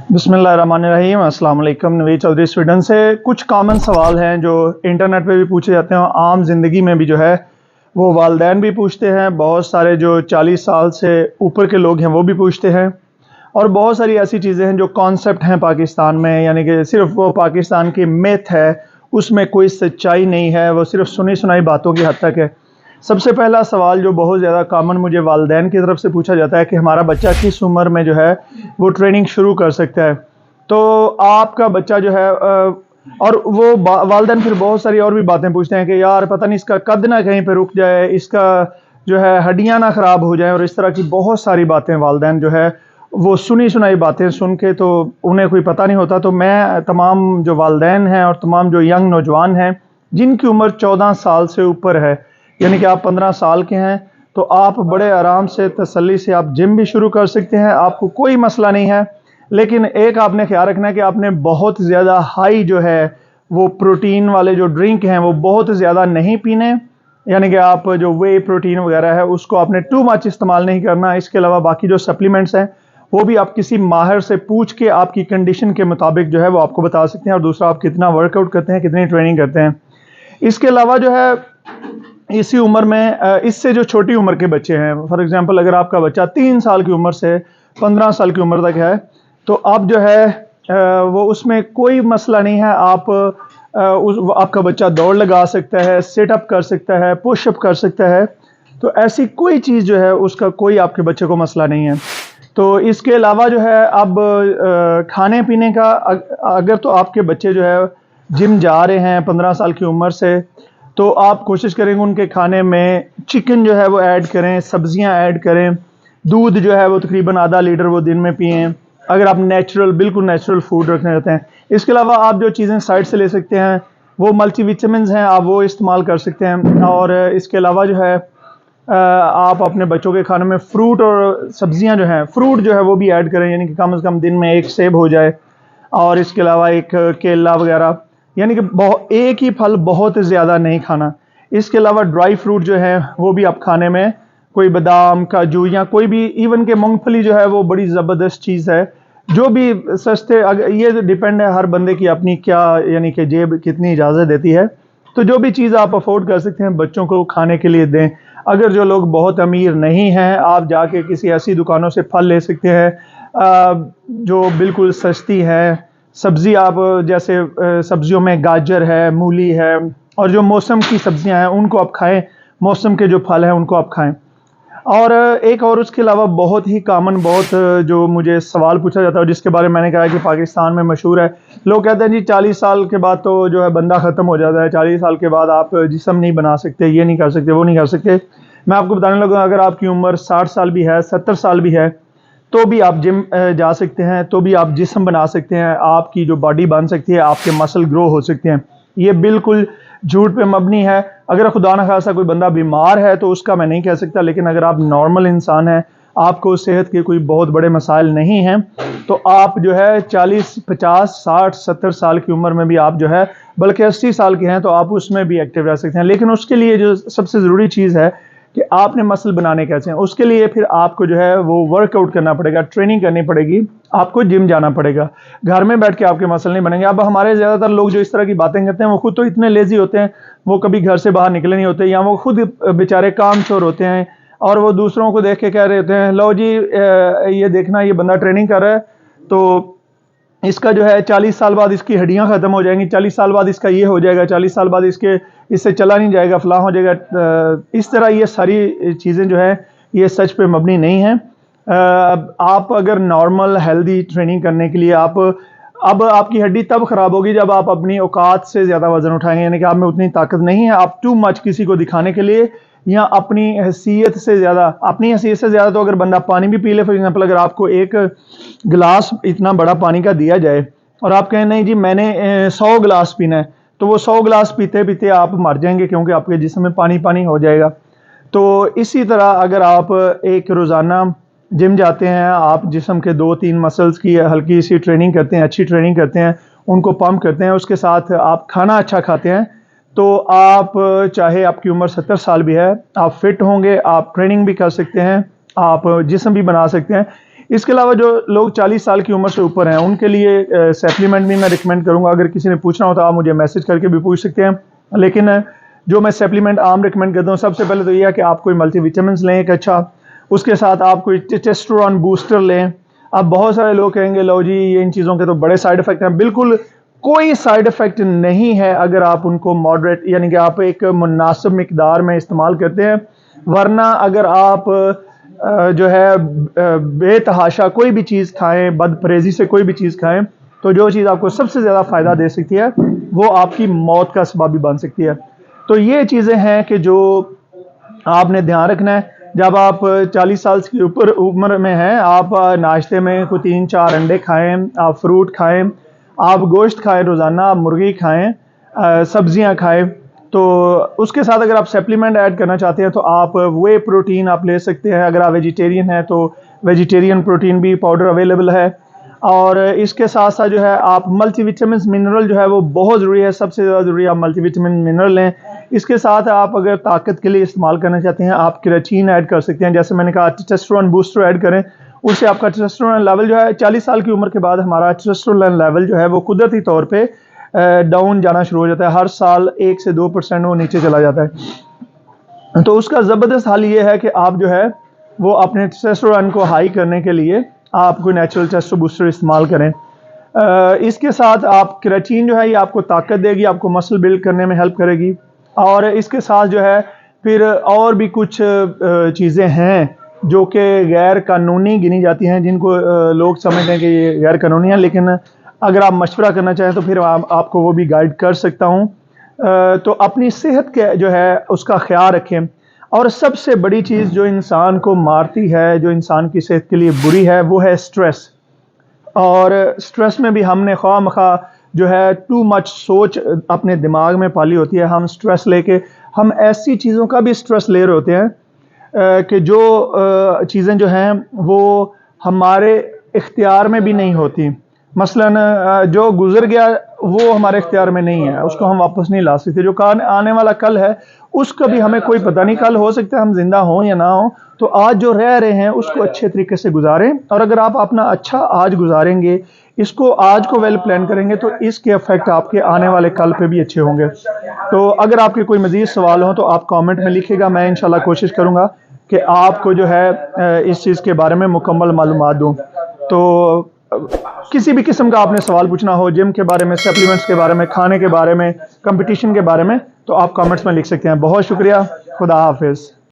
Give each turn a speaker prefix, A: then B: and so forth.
A: बिस्मिल्लाहिर्रहमानिर्रहीम। अस्सलाम वालेकुम। नवीद चौधरी स्वीडन से। कुछ कॉमन सवाल हैं जो इंटरनेट पे भी पूछे जाते हैं, आम ज़िंदगी में भी जो है वो वालदैन भी पूछते हैं, बहुत सारे जो 40 साल से ऊपर के लोग हैं वो भी पूछते हैं, और बहुत सारी ऐसी चीज़ें हैं जो कॉन्सेप्ट हैं पाकिस्तान में, यानी कि सिर्फ वो पाकिस्तान की मिथ है, उसमें कोई सच्चाई नहीं है, वो सिर्फ सुनी सुनाई बातों की हद तक है। सबसे पहला सवाल जो बहुत ज़्यादा कॉमन मुझे वालदैन की तरफ से पूछा जाता है कि हमारा बच्चा किस उम्र में जो है वो ट्रेनिंग शुरू कर सकता है। तो आपका बच्चा जो है और वो वालदैन फिर बहुत सारी और भी बातें पूछते हैं कि यार पता नहीं इसका कद ना कहीं पे रुक जाए, इसका जो है हड्डियां ना ख़राब हो जाएं, और इस तरह की बहुत सारी बातें वालदैन जो है वो सुनी सुनाई बातें सुन के तो उन्हें कोई पता नहीं होता। तो मैं तमाम जो वालदैन हैं और तमाम जो यंग नौजवान हैं जिनकी उम्र 14 साल से ऊपर है, यानी कि आप 15 साल के हैं, तो आप बड़े आराम से तसल्ली से आप जिम भी शुरू कर सकते हैं, आपको कोई मसला नहीं है। लेकिन एक आपने ख्याल रखना है कि आपने बहुत ज़्यादा हाई जो है वो प्रोटीन वाले जो ड्रिंक हैं वो बहुत ज़्यादा नहीं पीने, यानी कि आप जो वे प्रोटीन वगैरह है उसको आपने टू मच इस्तेमाल नहीं करना। इसके अलावा बाकी जो सप्लीमेंट्स हैं वो भी आप किसी माहिर से पूछ के आपकी कंडीशन के मुताबिक जो है वो आपको बता सकते हैं। और दूसरा, आप कितना वर्कआउट करते हैं, कितनी ट्रेनिंग करते हैं। इसके अलावा जो है इसी उम्र में इससे जो छोटी उम्र के बच्चे हैं, फॉर एग्जांपल अगर आपका बच्चा 3 साल की उम्र से 15 साल की उम्र तक है, तो आप जो है वो उसमें कोई मसला नहीं है। आपका बच्चा दौड़ लगा सकता है, सिट अप कर सकता है, पुश अप कर सकता है, तो ऐसी कोई चीज़ जो है उसका कोई आपके बच्चे को मसला नहीं है। तो इसके अलावा जो है अब खाने पीने का, अगर तो आपके बच्चे जो है जिम जा रहे हैं 15 साल की उम्र से, तो आप कोशिश करेंगे उनके खाने में चिकन जो है वो ऐड करें, सब्जियां ऐड करें, दूध जो है वो तकरीबन आधा लीटर वो दिन में पिएं, अगर आप बिल्कुल नेचुरल फूड रखना चाहते हैं। इसके अलावा आप जो चीज़ें साइड से ले सकते हैं वो मल्टीविटामिन्स हैं, आप वो इस्तेमाल कर सकते हैं। और इसके अलावा जो है आप अपने बच्चों के खाने में फ्रूट और सब्जियां जो हैं, फ्रूट जो है वो भी ऐड करें, यानी कि कम से कम दिन में एक सेब हो जाए, और इसके अलावा एक केला वगैरह, यानी कि एक ही फल बहुत ज़्यादा नहीं खाना। इसके अलावा ड्राई फ्रूट जो है वो भी आप खाने में, कोई बादाम, काजू या कोई भी, इवन के मूंगफली जो है वो बड़ी ज़बरदस्त चीज़ है, जो भी सस्ते, अगर ये डिपेंड है हर बंदे की अपनी क्या, यानी कि जेब कितनी इजाज़त देती है। तो जो भी चीज़ आप अफोर्ड कर सकते हैं बच्चों को खाने के लिए दें। अगर जो लोग बहुत अमीर नहीं हैं, आप जाके किसी ऐसी दुकानों से फल ले सकते हैं जो बिल्कुल सस्ती है। सब्ज़ी आप जैसे सब्जियों में गाजर है, मूली है, और जो मौसम की सब्जियां हैं उनको आप खाएं, मौसम के जो फल हैं उनको आप खाएं। और एक और उसके अलावा बहुत ही कॉमन, बहुत जो मुझे सवाल पूछा जाता है जिसके बारे में मैंने कहा कि पाकिस्तान में मशहूर है, लोग कहते हैं जी 40 साल के बाद तो जो है बंदा ख़त्म हो जाता है, 40 साल के बाद आप जिस्म नहीं बना सकते, ये नहीं कर सकते, वो नहीं कर सकते। मैं आपको बताने लगा, अगर आपकी उम्र 60 साल भी है, 70 साल भी है, तो भी आप जिम जा सकते हैं, तो भी आप जिस्म बना सकते हैं, आपकी जो बॉडी बन सकती है, आपके मसल ग्रो हो सकते हैं। ये बिल्कुल झूठ पे मबनी है। अगर खुदा न खासा कोई बंदा बीमार है तो उसका मैं नहीं कह सकता, लेकिन अगर आप नॉर्मल इंसान हैं, आपको सेहत के कोई बहुत बड़े मसाइल नहीं हैं, तो आप जो है 40, 50, 60, 70 साल की उम्र में भी आप जो है, बल्कि 80 साल के हैं तो आप उसमें भी एक्टिव रह सकते हैं। लेकिन उसके लिए जो सबसे ज़रूरी चीज़ है कि आपने मसल बनाने कैसे हैं, उसके लिए फिर आपको जो है वो वर्कआउट करना पड़ेगा, ट्रेनिंग करनी पड़ेगी, आपको जिम जाना पड़ेगा। घर में बैठ के आपके मसल नहीं बनेंगे। अब हमारे ज़्यादातर लोग जो इस तरह की बातें करते हैं वो खुद तो इतने लेजी होते हैं, वो कभी घर से बाहर निकले नहीं होते, या वो खुद बेचारे कामचोर होते हैं, और वो दूसरों को देख के कह रहे होते हैं लो जी ये देखना ये बंदा ट्रेनिंग कर रहा है तो इसका जो है 40 साल बाद इसकी हड्डियां ख़त्म हो जाएंगी, 40 साल बाद इसका ये हो जाएगा, 40 साल बाद इससे चला नहीं जाएगा, फलां हो जाएगा। इस तरह ये सारी चीज़ें जो है ये सच पे मबनी नहीं हैं। आप अगर नॉर्मल हेल्दी ट्रेनिंग करने के लिए अब आपकी हड्डी तब ख़राब होगी जब आप अपनी औकात से ज़्यादा वज़न उठाएंगे, यानी कि आप में उतनी ताकत नहीं है, आप टू मच किसी को दिखाने के लिए या अपनी हैसियत से ज़्यादा, अपनी हैसियत से ज़्यादा, तो अगर बंदा पानी भी पी ले, फॉर एग्जांपल अगर आपको एक गिलास इतना बड़ा पानी का दिया जाए और आप कहें नहीं जी मैंने 100 गिलास पीना है, तो वो 100 गिलास पीते पीते आप मर जाएंगे, क्योंकि आपके जिस्म में पानी पानी हो जाएगा। तो इसी तरह अगर आप एक रोज़ाना जिम जाते हैं, आप जिस्म के 2-3 मसल्स की हल्की सी ट्रेनिंग करते हैं, अच्छी ट्रेनिंग करते हैं, उनको पंप करते हैं, उसके साथ आप खाना अच्छा खाते हैं, तो आप चाहे आपकी उम्र 70 साल भी है, आप फिट होंगे, आप ट्रेनिंग भी कर सकते हैं, आप जिस्म भी बना सकते हैं। اس کے علاوہ جو لوگ 40 سال کی عمر سے اوپر ہیں ان کے لیے سپلیمنٹ بھی میں ریکمینڈ کروں گا. اگر کسی نے پوچھنا ہو تو آپ مجھے میسج کر کے بھی پوچھ سکتے ہیں. لیکن جو میں سپلیمنٹ عام ریکمینڈ کرتا ہوں، سب سے پہلے تو یہ ہے کہ آپ کوئی ملٹی وٹامنس لیں ایک اچھا، اس کے ساتھ آپ کوئی ٹیسٹوسٹیرون بوسٹر لیں. اب بہت سارے لوگ کہیں گے لو جی یہ ان چیزوں کے تو بڑے سائیڈ افیکٹ ہیں. بالکل کوئی سائیڈ افیکٹ نہیں ہے اگر آپ ان کو ماڈریٹ یعنی کہ آپ ایک مناسب مقدار میں استعمال کرتے ہیں. ورنہ اگر آپ جو ہے بے تحاشا کوئی بھی چیز کھائیں، بد پرہیزی سے کوئی بھی چیز کھائیں، تو جو چیز آپ کو سب سے زیادہ فائدہ دے سکتی ہے وہ آپ کی موت کا سبب بھی بن سکتی ہے. تو یہ چیزیں ہیں کہ جو آپ نے دھیان رکھنا ہے. جب آپ 40 سال کی اوپر عمر میں ہیں، آپ ناشتے میں کوئی 3-4 انڈے کھائیں، آپ فروٹ کھائیں، آپ گوشت کھائیں روزانہ، آپ مرغی کھائیں، سبزیاں کھائیں. تو اس کے ساتھ اگر آپ سپلیمنٹ ایڈ کرنا چاہتے ہیں تو آپ وے پروٹین آپ لے سکتے ہیں. اگر آپ ویجیٹیرین ہیں تو ویجیٹیرین پروٹین بھی پاؤڈر اویلیبل ہے. اور اس کے ساتھ ساتھ جو ہے آپ ملٹی وٹامنس منرل جو ہے وہ بہت ضروری ہے، سب سے زیادہ ضروری ہے. آپ ملٹی وٹامن منرل لیں. اس کے ساتھ آپ اگر طاقت کے لیے استعمال کرنا چاہتے ہیں آپ کریاتین ایڈ کر سکتے ہیں. جیسے میں نے کہا ٹیسٹوسٹیرون بوسٹر ایڈ کریں، اس سے آپ کا ٹیسٹوسٹیرون لیول جو ہے 40 سال کی عمر کے بعد ہمارا ٹیسٹوسٹیرون لیول جو ہے وہ قدرتی طور پہ ڈاؤن جانا شروع ہو جاتا ہے. ہر سال 1 سے 2% وہ نیچے چلا جاتا ہے. تو اس کا زبردست حل یہ ہے کہ آپ جو ہے وہ اپنے ٹیسٹوسٹیرون کو ہائی کرنے کے لیے آپ کوئی نیچرل ٹیسٹو بوسٹر استعمال کریں. اس کے ساتھ آپ کریاتین جو ہے یہ آپ کو طاقت دے گی، آپ کو مسل بلڈ کرنے میں ہیلپ کرے گی. اور اس کے ساتھ جو ہے پھر اور بھی کچھ چیزیں ہیں جو کہ غیر قانونی گنی جاتی ہیں، جن کو لوگ سمجھتے ہیں کہ یہ غیر قانونی ہیں، لیکن اگر آپ مشورہ کرنا چاہیں تو پھر آپ کو وہ بھی گائیڈ کر سکتا ہوں. تو اپنی صحت کے جو ہے اس کا خیال رکھیں. اور سب سے بڑی چیز جو انسان کو مارتی ہے، جو انسان کی صحت کے لیے بری ہے، وہ ہے سٹریس. اور سٹریس میں بھی ہم نے خواہ مخواہ جو ہے ٹو مچ سوچ اپنے دماغ میں پالی ہوتی ہے. ہم سٹریس لے کے ہم ایسی چیزوں کا بھی سٹریس لے رہے ہوتے ہیں کہ جو چیزیں جو ہیں وہ ہمارے اختیار میں بھی نہیں ہوتی. مثلا جو گزر گیا وہ ہمارے اختیار میں نہیں ہے، اس کو ہم واپس نہیں لا سکتے. جو آنے والا کل ہے اس کا بھی ہمیں کوئی پتہ نہیں، کل ہو سکتا ہے ہم زندہ ہوں یا نہ ہوں. تو آج جو رہ رہے ہیں اس کو اچھے طریقے سے گزاریں. اور اگر آپ اپنا اچھا آج گزاریں گے، اس کو آج کو ویل پلان کریں گے، تو اس کے افیکٹ آپ کے آنے والے کل پہ بھی اچھے ہوں گے. تو اگر آپ کے کوئی مزید سوال ہوں تو آپ کامنٹ میں لکھے گا، میں انشاءاللہ کوشش کروں گا کہ آپ کو جو ہے اس چیز کے بارے میں مکمل معلومات دوں. تو کسی بھی قسم کا آپ نے سوال پوچھنا ہو، جم کے بارے میں، سپلیمنٹس کے بارے میں، کھانے کے بارے میں، کمپٹیشن کے بارے میں، تو آپ کامنٹس میں لکھ سکتے ہیں. بہت شکریہ. خدا حافظ.